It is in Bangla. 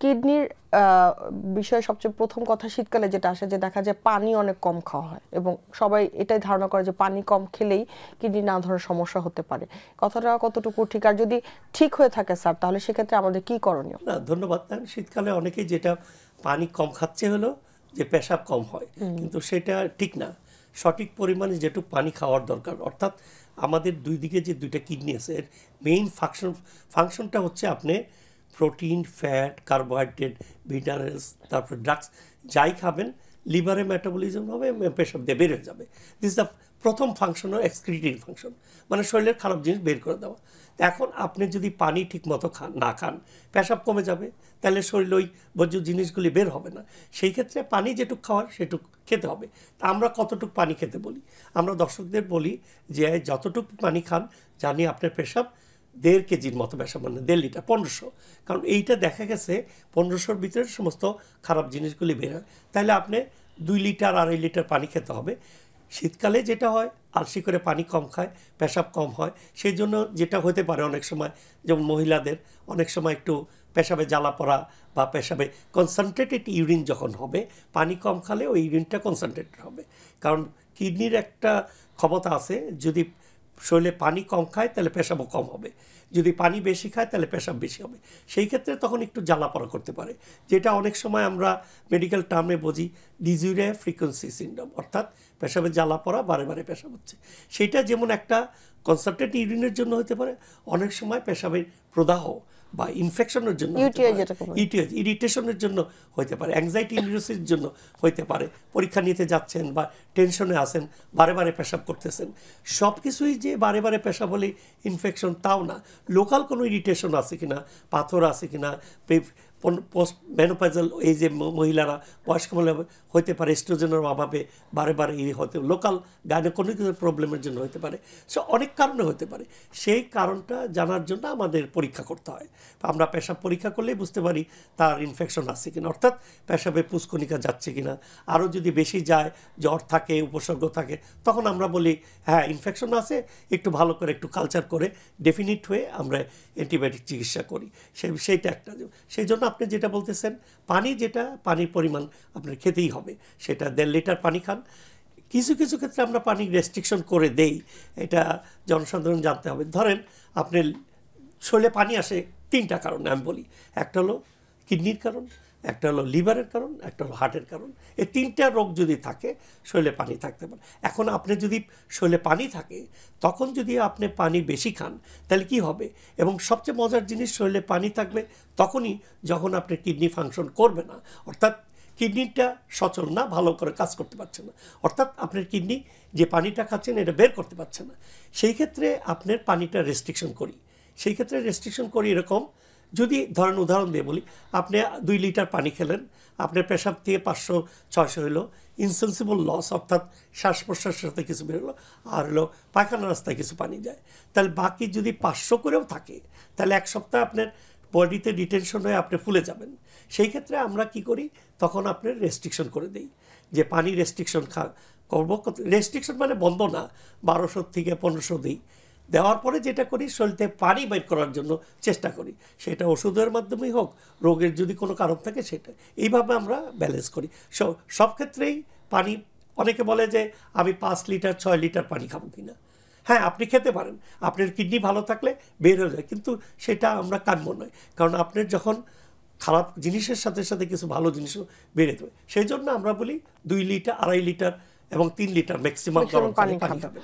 কিডনির বিষয়ে সবচেয়ে প্রথম কথা শীতকালে যেটা আসে যে দেখা যায় পানি অনেক কম খাওয়া হয় এবং সবাই এটাই ধারণা করে যে পানি কম খেলেই কিডনি নানা ধরনের সমস্যা হতে পারে। কথাটা কতটুকু ঠিক, আর যদি ঠিক হয়ে থাকে স্যার তাহলে সেক্ষেত্রে আমাদের কি করণীয়? না, ধন্যবাদ। শীতকালে অনেকেই যেটা পানি কম খাচ্ছে হলো যে পেশাব কম হয়, কিন্তু সেটা ঠিক না। সঠিক পরিমাণে যেটুকু পানি খাওয়ার দরকার, অর্থাৎ আমাদের দুই দিকে যে দুইটা কিডনি আছে এর মেইন ফাংশনটা হচ্ছে আপনি প্রোটিন, ফ্যাট, কার্বোহাইড্রেট, ভিটামিনস, তারপর ড্রাগস যাই খাবেন লিভারে মেটাবলিজম হবে, পেশাব দিয়ে বের হয়ে যাবে। দিস দ্য প্রথম ফাংশন ও এক্সক্রিটিং ফাংশন, মানে শরীরের খারাপ জিনিস বের করে দেওয়া। এখন আপনি যদি পানি ঠিক মতো না খান, পেশাব কমে যাবে, তাহলে শরীর ওই বর্জ্য জিনিসগুলি বের হবে না। সেই ক্ষেত্রে পানি যেটুক খাওয়ার সেটুক খেতে হবে। তা আমরা কতটুকু পানি খেতে বলি? আমরা দর্শকদের বলি যে যতটুকু পানি খান জানি আপনার পেশাব 1.5 কেজির মতো পেশাব, মানে 1.5 লিটার, 1500। কারণ এইটা দেখা গেছে 1500-র ভিতরে সমস্ত খারাপ জিনিসগুলি বের হয়। তাহলে আপনি 2 লিটার 2.5 লিটার পানি খেতে হবে। শীতকালে যেটা হয় আলসি করে পানি কম খায়, পেশাব কম হয়, সেই জন্য যেটা হতে পারে অনেক সময়, যেমন মহিলাদের অনেক সময় একটু পেশাবে জ্বালা পড়া বা পেশাবে কনসেন্ট্রেটেড ইউরিন যখন হবে, পানি কম খালে ওই ইউরিনটা কনসেন্ট্রেটেড হবে। কারণ কিডনির একটা ক্ষমতা আছে, যদি শরীরে পানি কম খায় তাহলে পেশাবও কম হবে, যদি পানি বেশি খায় তাহলে পেশাব বেশি হবে। সেই ক্ষেত্রে তখন একটু জ্বালা পড়া করতে পারে, যেটা অনেক সময় আমরা মেডিকেল টার্মে বুঝি ডিজিউরিয়া ফ্রিকোয়েন্সি সিনড্রোম, অর্থাৎ পেশাবে জ্বালা পড়া, বারে বারে পেশাব হচ্ছে। সেইটা যেমন একটা কনসেন্ট্রেটেড ইউরিনের জন্য হতে পারে, অনেক সময় পেশাবের প্রদাহ বা ইনফেকশনের জন্য, ইরিটেশনের জন্য হতে পারে, অ্যাংজাইটি নিউরোসিসের জন্য হতে পারে, পরীক্ষা নিতে যাচ্ছেন বা টেনশনে আছেন, বারে বারে পেশাব করতেছেন। সব কিছুই যে বারে বারে পেশাব হলে ইনফেকশন তাও না, লোকাল কোনো ইরিটেশন আছে কিনা, পাথর আছে কিনা, পোস্ট মেনোপজাল এই যে মহিলারা, বয়স্ক মহিলা হতে পারে এস্ট্রোজেনের অভাবে বারে বারে হতে, লোকাল গাইনোকোলজিক্যাল প্রবলেমের জন্য হতে পারে, সো অনেক কারণে হতে পারে। সেই কারণটা জানার জন্য আমাদের পরীক্ষা করতে হয়। আমরা পেশাব পরীক্ষা করলেই বুঝতে পারি তার ইনফেকশন আছে কিনা, অর্থাৎ পেশাবে পুষ্কনিকা যাচ্ছে কিনা। আরও যদি বেশি যায়, জ্বর থাকে, উপসর্গ থাকে, তখন আমরা বলি হ্যাঁ ইনফেকশন আছে, একটু ভালো করে একটু কালচার করে ডেফিনিট হয়ে আমরা অ্যান্টিবায়োটিক চিকিৎসা করি। সেইটা একটা। সেই জন্য আপনি যেটা বলতেছেন, পানি, যেটা পানির পরিমাণ আপনার খেতেই হবে, সেটা 1.5 লিটার পানি খান। কিছু কিছু ক্ষেত্রে আমরা পানি রেস্ট্রিকশন করে দেই, এটা জনসাধারণ জানতে হবে। ধরেন আপনার শরীরে পানি আসে 3টা কারণে আমি বলি, একটা হলো কিডনির কারণ, একটা হলো লিভারের কারণ, একটা হলো হার্টের কারণ। এই 3টা রোগ যদি থাকে শরীরে পানি থাকতে পারে। এখন আপনি যদি শরীরে পানি থাকে, তখন যদি আপনি পানি বেশি খান তাহলে কি হবে? এবং সবচেয়ে মজার জিনিস, শরীরে পানি থাকবে তখনই যখন আপনার কিডনি ফাংশন করবে না, অর্থাৎ কিডনিটা সচল না, ভালো করে কাজ করতে পারছে না, অর্থাৎ আপনার কিডনি যে পানিটা খাচ্ছেন এটা বের করতে পারছে না। সেই ক্ষেত্রে আপনার পানিটা রেস্ট্রিকশন করি। সেই ক্ষেত্রে রেস্ট্রিকশন করি এরকম, যদি ধরেন উদাহরণ দিয়ে বলি, আপনি 2 লিটার পানি খেলেন, আপনার পেশাব থেকে 500-600 হলো, ইনসেন্সিবল লস, অর্থাৎ শ্বাস প্রশ্বাসের সাথে কিছু বেরোলো, আর হলো পায়খানা রাস্তায় কিছু পানি যায়, তাহলে বাকি যদি 500 করেও থাকে তাহলে 1 সপ্তাহ আপনার বডিতে ডিটেনশন হয়ে আপনি ফুলে যাবেন। সেই ক্ষেত্রে আমরা কি করি, তখন আপনার রেস্ট্রিকশন করে দিই, যে পানি রেস্ট্রিকশন করবো। রেস্ট্রিকশন মানে বন্ধ না, 1200 থেকে 1500 দিই। দেওয়ার পরে যেটা করি, শরীরে পানি বের করার জন্য চেষ্টা করি, সেটা ওষুধের মাধ্যমেই হোক, রোগের যদি কোনো কারণ থাকে সেটা। এইভাবে আমরা ব্যালেন্স করি সব ক্ষেত্রেই পানি। অনেকে বলে যে আমি 5 লিটার 6 লিটার পানি খাবো কিনা। হ্যাঁ, আপনি খেতে পারেন, আপনার কিডনি ভালো থাকলে বের হয়ে যায়, কিন্তু সেটা আমরা কাম্য নয়। কারণ আপনার যখন খারাপ জিনিসের সাথে সাথে কিছু ভালো জিনিসও বেড়ে দেবে, সেই জন্য আমরা বলি 2 লিটার 2.5 লিটার এবং 3 লিটার ম্যাক্সিমাম পানি খাবেন।